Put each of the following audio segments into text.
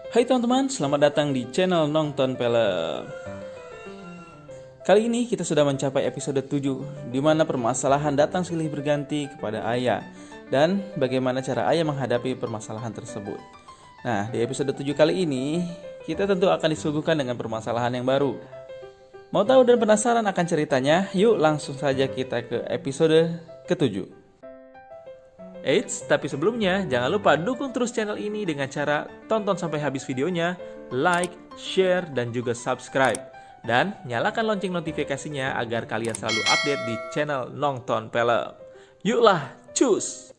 Hai teman-teman, selamat datang di channel Nonton Film. Kali ini kita sudah mencapai episode 7, di mana permasalahan datang silih berganti kepada ayah dan bagaimana cara ayah menghadapi permasalahan tersebut. Nah, di episode 7 kali ini, kita tentu akan disuguhkan dengan permasalahan yang baru. Mau tahu dan penasaran akan ceritanya? Yuk langsung saja kita ke episode ke-7. Eits, tapi sebelumnya jangan lupa dukung terus channel ini dengan cara tonton sampai habis videonya, like, share, dan juga subscribe. Dan nyalakan lonceng notifikasinya agar kalian selalu update di channel Nonton Film. Yuklah, cus!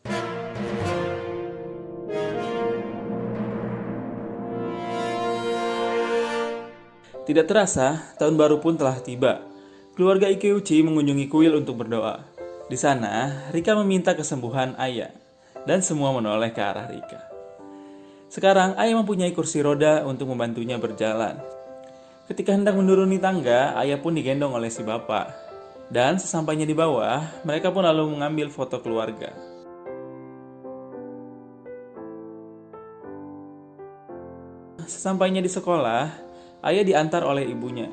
Tidak terasa, tahun baru pun telah tiba. Keluarga Ikeuchi mengunjungi kuil untuk berdoa. Di sana, Rika meminta kesembuhan ayah, dan semua menoleh ke arah Rika. Sekarang, ayah mempunyai kursi roda untuk membantunya berjalan. Ketika hendak menuruni tangga, ayah pun digendong oleh si bapak. Dan sesampainya di bawah, mereka pun lalu mengambil foto keluarga. Sesampainya di sekolah, ayah diantar oleh ibunya.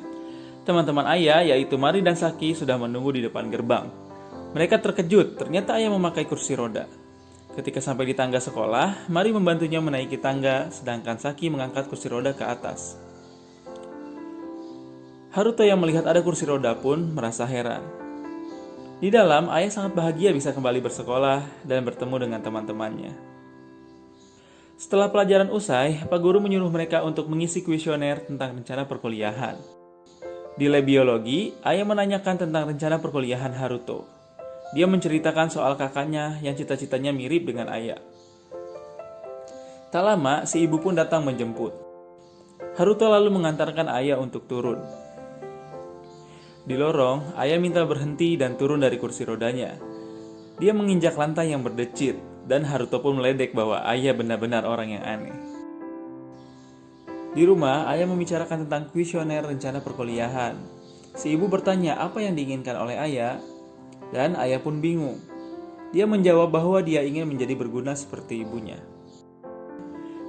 Teman-teman ayah, yaitu Mari dan Saki, sudah menunggu di depan gerbang. Mereka terkejut, ternyata ayah memakai kursi roda. Ketika sampai di tangga sekolah, Mari membantunya menaiki tangga, sedangkan Saki mengangkat kursi roda ke atas. Haruto yang melihat ada kursi roda pun merasa heran. Di dalam, ayah sangat bahagia bisa kembali bersekolah dan bertemu dengan teman-temannya. Setelah pelajaran usai, Pak Guru menyuruh mereka untuk mengisi kuesioner tentang rencana perkuliahan. Di lab biologi, ayah menanyakan tentang rencana perkuliahan Haruto. Dia menceritakan soal kakaknya yang cita-citanya mirip dengan ayah. Tak lama, si ibu pun datang menjemput. Haruto lalu mengantarkan ayah untuk turun. Di lorong, ayah minta berhenti dan turun dari kursi rodanya. Dia menginjak lantai yang berdecit, dan Haruto pun meledek bahwa ayah benar-benar orang yang aneh. Di rumah, ayah membicarakan tentang kuesioner rencana perkuliahan. Si ibu bertanya apa yang diinginkan oleh ayah, dan ayah pun bingung. Dia menjawab bahwa dia ingin menjadi berguna seperti ibunya.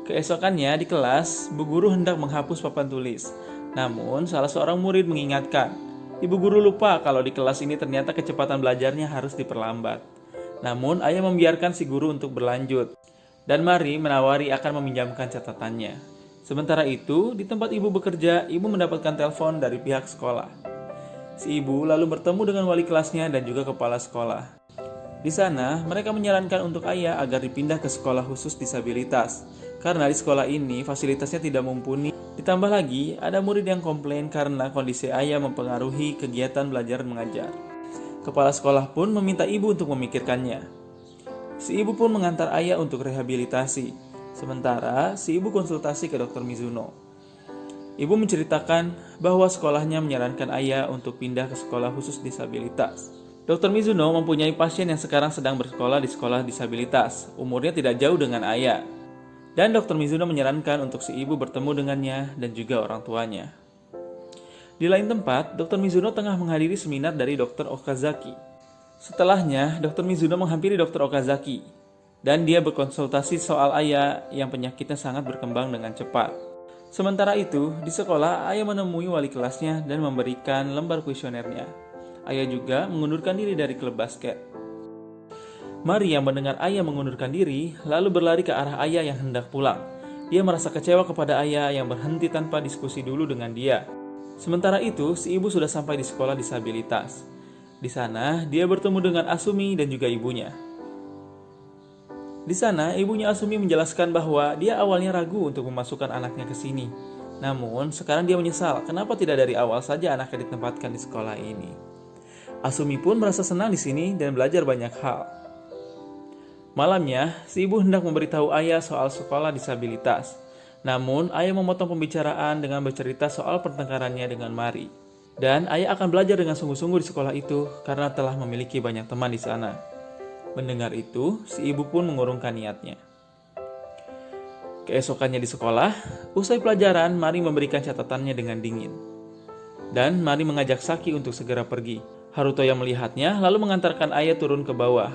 Keesokannya di kelas, Bu Guru hendak menghapus papan tulis. Namun, salah seorang murid mengingatkan, Ibu Guru lupa kalau di kelas ini ternyata kecepatan belajarnya harus diperlambat. Namun, ayah membiarkan si guru untuk berlanjut. Dan Mari menawari akan meminjamkan catatannya. Sementara itu, di tempat ibu bekerja, ibu mendapatkan telepon dari pihak sekolah. Si ibu lalu bertemu dengan wali kelasnya dan juga kepala sekolah. Di sana, mereka menyarankan untuk ayah agar dipindah ke sekolah khusus disabilitas. Karena di sekolah ini fasilitasnya tidak mumpuni. Ditambah lagi, ada murid yang komplain karena kondisi ayah mempengaruhi kegiatan belajar mengajar. Kepala sekolah pun meminta ibu untuk memikirkannya. Si ibu pun mengantar ayah untuk rehabilitasi. Sementara, si ibu konsultasi ke Dr. Mizuno. Ibu menceritakan bahwa sekolahnya menyarankan ayah untuk pindah ke sekolah khusus disabilitas. Dr. Mizuno mempunyai pasien yang sekarang sedang bersekolah di sekolah disabilitas. Umurnya tidak jauh dengan ayah. Dan Dr. Mizuno menyarankan untuk si ibu bertemu dengannya dan juga orang tuanya. Di lain tempat, Dr. Mizuno tengah menghadiri seminar dari Dr. Okazaki. Setelahnya, Dr. Mizuno menghampiri Dr. Okazaki. Dan dia berkonsultasi soal ayah yang penyakitnya sangat berkembang dengan cepat. Sementara itu, di sekolah, ayah menemui wali kelasnya dan memberikan lembar kuesionernya. Ayah juga mengundurkan diri dari klub basket. Mari yang mendengar ayah mengundurkan diri, lalu berlari ke arah ayah yang hendak pulang. Dia merasa kecewa kepada ayah yang berhenti tanpa diskusi dulu dengan dia. Sementara itu, si ibu sudah sampai di sekolah disabilitas. Di sana, dia bertemu dengan Asumi dan juga ibunya. Di sana, ibunya Asumi menjelaskan bahwa dia awalnya ragu untuk memasukkan anaknya ke sini. Namun, sekarang dia menyesal kenapa tidak dari awal saja anaknya ditempatkan di sekolah ini. Asumi pun merasa senang di sini dan belajar banyak hal. Malamnya, si ibu hendak memberitahu ayah soal sekolah disabilitas. Namun, ayah memotong pembicaraan dengan bercerita soal pertengkarannya dengan Mari. Dan ayah akan belajar dengan sungguh-sungguh di sekolah itu karena telah memiliki banyak teman di sana. Mendengar itu, si ibu pun mengurungkan niatnya. Keesokannya di sekolah, usai pelajaran, Mari memberikan catatannya dengan dingin. Dan Mari mengajak Saki untuk segera pergi. Haruto yang melihatnya lalu mengantarkan ayah turun ke bawah.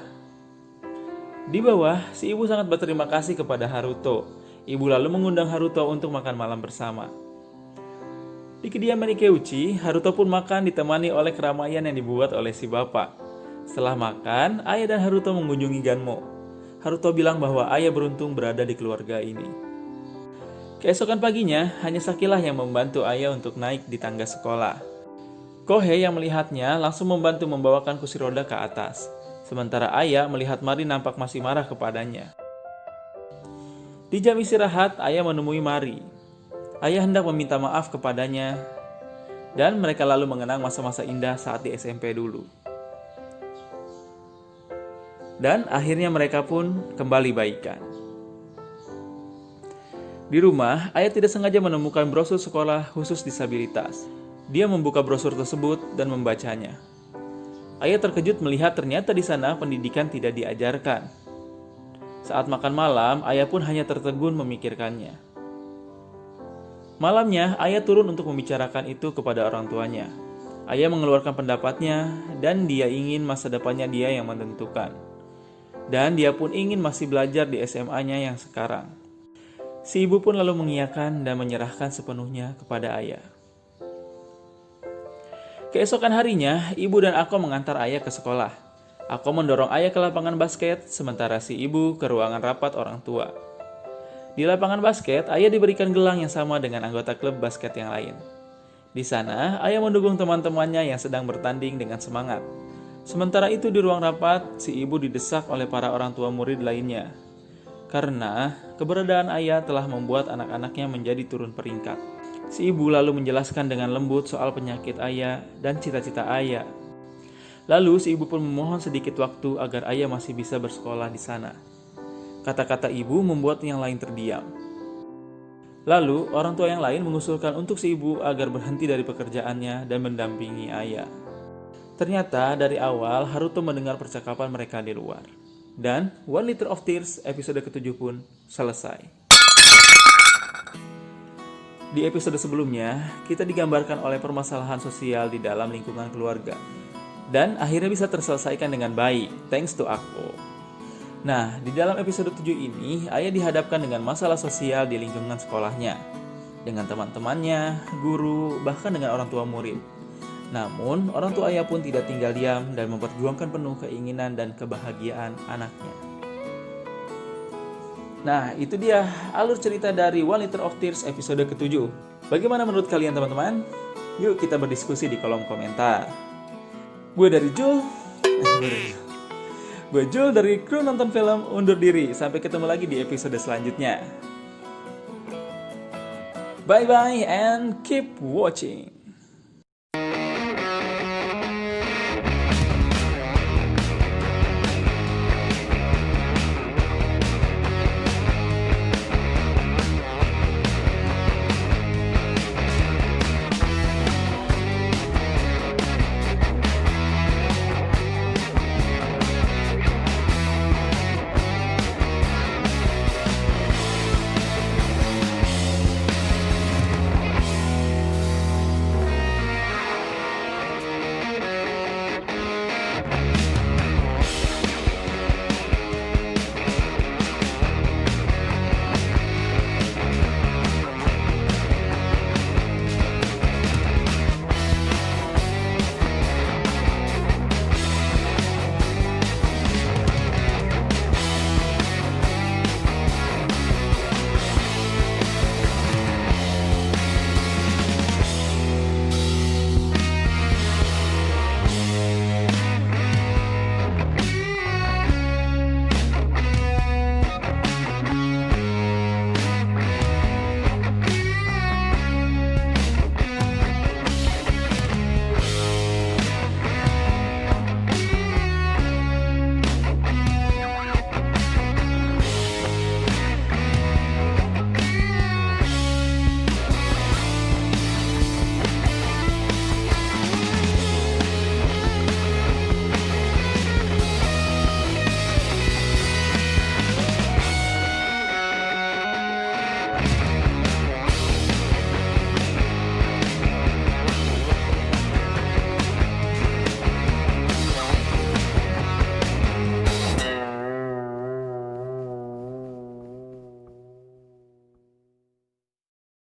Di bawah, si ibu sangat berterima kasih kepada Haruto. Ibu lalu mengundang Haruto untuk makan malam bersama. Di kediaman Ikeuchi, Haruto pun makan ditemani oleh keramaian yang dibuat oleh si bapak. Setelah makan, ayah dan Haruto mengunjungi Ganmo. Haruto bilang bahwa ayah beruntung berada di keluarga ini. Keesokan paginya, hanya Sakilah yang membantu ayah untuk naik di tangga sekolah. Kohei yang melihatnya langsung membantu membawakan kursi roda ke atas. Sementara ayah melihat Mari nampak masih marah kepadanya. Di jam istirahat, ayah menemui Mari. Ayah hendak meminta maaf kepadanya, dan mereka lalu mengenang masa-masa indah saat di SMP dulu. Dan akhirnya mereka pun kembali baikan. Di rumah, ayah tidak sengaja menemukan brosur sekolah khusus disabilitas. Dia membuka brosur tersebut dan membacanya. Ayah terkejut melihat ternyata di sana pendidikan tidak diajarkan. Saat makan malam, ayah pun hanya tertegun memikirkannya. Malamnya, ayah turun untuk membicarakan itu kepada orang tuanya. Ayah mengeluarkan pendapatnya dan dia ingin masa depannya dia yang menentukan. Dan dia pun ingin masih belajar di SMA-nya yang sekarang. Si ibu pun lalu mengiyakan dan menyerahkan sepenuhnya kepada ayah. Keesokan harinya, ibu dan Ako mengantar ayah ke sekolah. Ako mendorong ayah ke lapangan basket, sementara si ibu ke ruangan rapat orang tua. Di lapangan basket, ayah diberikan gelang yang sama dengan anggota klub basket yang lain. Di sana, ayah mendukung teman-temannya yang sedang bertanding dengan semangat. Sementara itu di ruang rapat, si ibu didesak oleh para orang tua murid lainnya. Karena keberadaan ayah telah membuat anak-anaknya menjadi turun peringkat. Si ibu lalu menjelaskan dengan lembut soal penyakit ayah dan cita-cita ayah. Lalu si ibu pun memohon sedikit waktu agar ayah masih bisa bersekolah di sana. Kata-kata ibu membuat yang lain terdiam. Lalu, orang tua yang lain mengusulkan untuk si ibu agar berhenti dari pekerjaannya dan mendampingi ayah. Ternyata dari awal Haruto mendengar percakapan mereka di luar. Dan One Liter of Tears episode ke-7 pun selesai. Di episode sebelumnya, kita digambarkan oleh permasalahan sosial di dalam lingkungan keluarga. Dan akhirnya bisa terselesaikan dengan baik, thanks to Ako. Nah, di dalam episode 7 ini, ayah dihadapkan dengan masalah sosial di lingkungan sekolahnya. Dengan teman-temannya, guru, bahkan dengan orang tua murid. Namun, orang tua ayah pun tidak tinggal diam dan memperjuangkan penuh keinginan dan kebahagiaan anaknya. Nah, itu dia alur cerita dari One Liter of Tears episode ke-7. Bagaimana menurut kalian teman-teman? Yuk kita berdiskusi di kolom komentar. Gue dari Jul. Gue Jul dari kru nonton film undur diri. Sampai ketemu lagi di episode selanjutnya. Bye bye and keep watching.